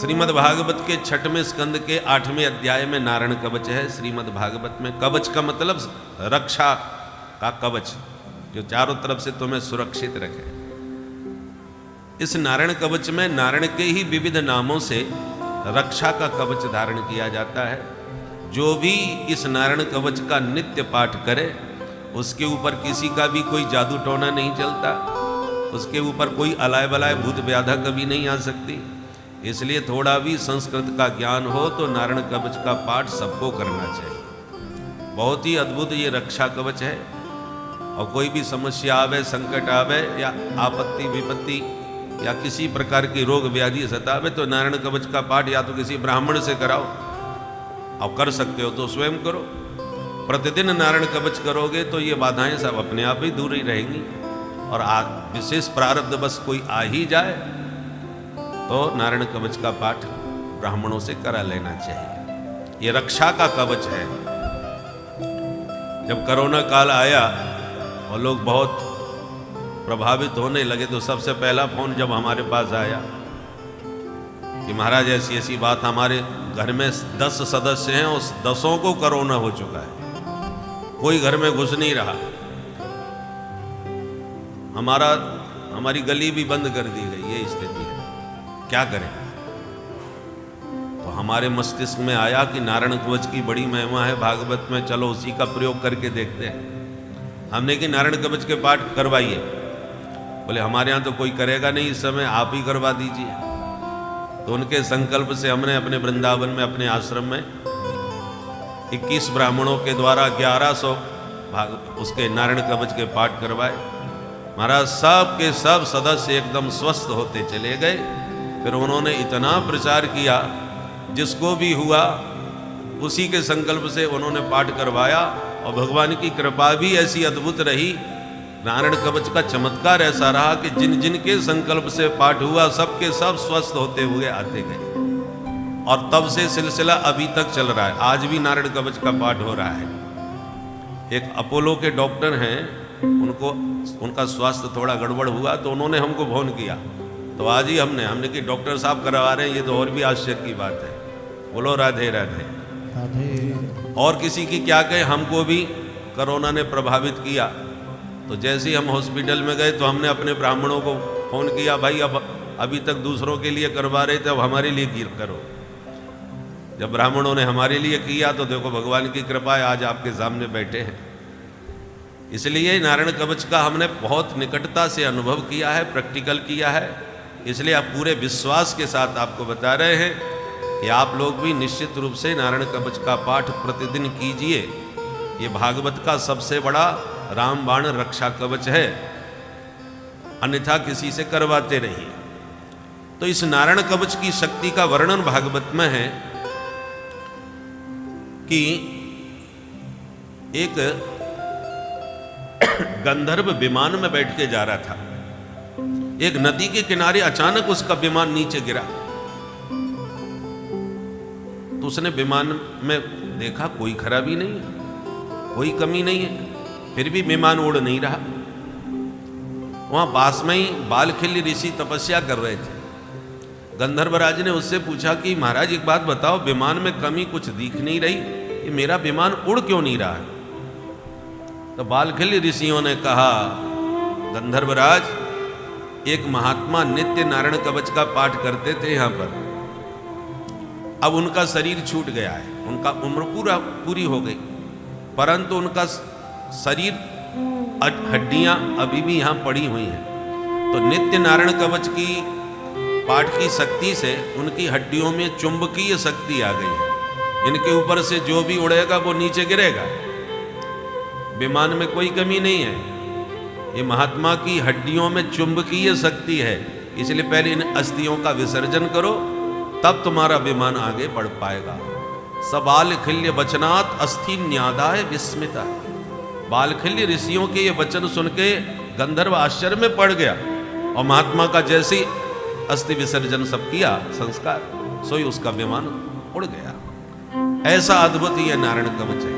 श्रीमद् भागवत के 6वें स्कंद के 8वें अध्याय में नारायण कवच है। श्रीमद् भागवत में कवच का मतलब रक्षा का कवच, जो चारों तरफ से तुम्हें सुरक्षित रखे। इस नारायण कवच में नारायण के ही विविध नामों से रक्षा का कवच धारण किया जाता है। जो भी इस नारायण कवच का नित्य पाठ करे उसके ऊपर किसी का भी कोई जादू टोना नहीं चलता, उसके ऊपर कोई अलाय बलाय भूत व्याधा कभी नहीं आ सकती। इसलिए थोड़ा भी संस्कृत का ज्ञान हो तो नारायण कवच का पाठ सबको करना चाहिए। बहुत ही अद्भुत ये रक्षा कवच है। और कोई भी समस्या आवे, संकट आवे या आपत्ति विपत्ति या किसी प्रकार की रोग व्याधि सतावे तो नारायण कवच का पाठ या तो किसी ब्राह्मण से कराओ, और कर सकते हो तो स्वयं करो। प्रतिदिन नारायण कवच करोगे तो ये बाधाएं सब अपने आप ही दूर ही रहेंगी। और विशेष प्रारब्ध बस कोई आ ही जाए तो नारायण कवच का पाठ ब्राह्मणों से करा लेना चाहिए। ये रक्षा का कवच है। जब कोरोना काल आया और लोग बहुत प्रभावित होने लगे तो सबसे पहला फोन जब हमारे पास आया कि महाराज ऐसी ऐसी बात, हमारे घर में 10 सदस्य हैं और 10 को कोरोना हो चुका है, कोई घर में घुस नहीं रहा, हमारी गली भी बंद कर दी गई, ये स्थिति है, क्या करें। तो हमारे मस्तिष्क में आया कि नारायण कवच की बड़ी महिमा है भागवत में, चलो उसी का प्रयोग करके देखते हैं। हमने कि नारायण कवच के पाठ करवाइए। बोले हमारे यहाँ तो कोई करेगा नहीं इस समय, आप ही करवा दीजिए। तो उनके संकल्प से हमने अपने वृंदावन में अपने आश्रम में 21 ब्राह्मणों के द्वारा 1100 उसके नारायण कवच के पाठ करवाए। महाराज सब के सब सदस्य एकदम स्वस्थ होते चले गए। फिर उन्होंने इतना प्रचार किया, जिसको भी हुआ उसी के संकल्प से उन्होंने पाठ करवाया। और भगवान की कृपा भी ऐसी अद्भुत रही, नारायण कवच का चमत्कार ऐसा रहा कि जिन जिन के संकल्प से पाठ हुआ सबके सब स्वस्थ होते हुए आते गए। और तब से सिलसिला अभी तक चल रहा है। आज भी नारायण कवच का पाठ हो रहा है। एक अपोलो के डॉक्टर हैं, उनका स्वास्थ्य थोड़ा गड़बड़ हुआ तो उन्होंने हमको फोन किया। तो आज ही हमने कि डॉक्टर साहब करवा रहे हैं, ये तो और भी आश्चर्य की बात है। बोलो राधे राधे राधे। और किसी की क्या कहे, हमको भी कोरोना ने प्रभावित किया। तो जैसे ही हम हॉस्पिटल में गए तो हमने अपने ब्राह्मणों को फोन किया, भाई अब अभी तक दूसरों के लिए करवा रहे थे, अब हमारे लिए करो। जब ब्राह्मणों ने हमारे लिए किया तो देखो भगवान की कृपा है, आज आपके सामने बैठे हैं। इसलिए नारायण कवच का हमने बहुत निकटता से अनुभव किया है, प्रैक्टिकल किया है। इसलिए आप पूरे विश्वास के साथ आपको बता रहे हैं कि आप लोग भी निश्चित रूप से नारायण कवच का पाठ प्रतिदिन कीजिए। ये भागवत का सबसे बड़ा रामबाण रक्षा कवच है, अन्यथा किसी से करवाते रहिए। तो इस नारायण कवच की शक्ति का वर्णन भागवत में है कि एक गंधर्व विमान में बैठ के जा रहा था। एक नदी के किनारे अचानक उसका विमान नीचे गिरा। तो उसने विमान में देखा कोई खराबी नहीं है, कोई कमी नहीं है, फिर भी विमान उड़ नहीं रहा। वहां पास में ही बालखिल्य ऋषि तपस्या कर रहे थे। गंधर्वराज ने उससे पूछा कि महाराज एक बात बताओ, विमान में कमी कुछ दिख नहीं रही, ये मेरा विमान उड़ क्यों नहीं रहा है। तो बालखिल्य ऋषियों ने कहा, गंधर्वराज एक महात्मा नित्य नारायण कवच का पाठ करते थे यहाँ पर, अब उनका शरीर छूट गया है, उनका उम्र पूरी हो गई, परंतु उनका शरीर हड्डियां अभी भी यहाँ पड़ी हुई हैं। तो नित्य नारायण कवच की पाठ की शक्ति से उनकी हड्डियों में चुंबकीय शक्ति आ गई है। इनके ऊपर से जो भी उड़ेगा वो नीचे गिरेगा, विमान में कोई कमी नहीं है। ये महात्मा की हड्डियों में चुंबकीय शक्ति है, इसलिए पहले इन अस्थियों का विसर्जन करो, तब तुम्हारा विमान आगे बढ़ पाएगा। सबालखिल्य वचनात् अस्थि न्यादाय विस्मिता। बालखिल्य ऋषियों के ये वचन सुन के गंधर्व आश्चर्य में पड़ गया, और महात्मा का जैसे अस्थि विसर्जन सब किया संस्कार, सोई उसका विमान उड़ गया। ऐसा अद्भुत ये नारायण कवच है।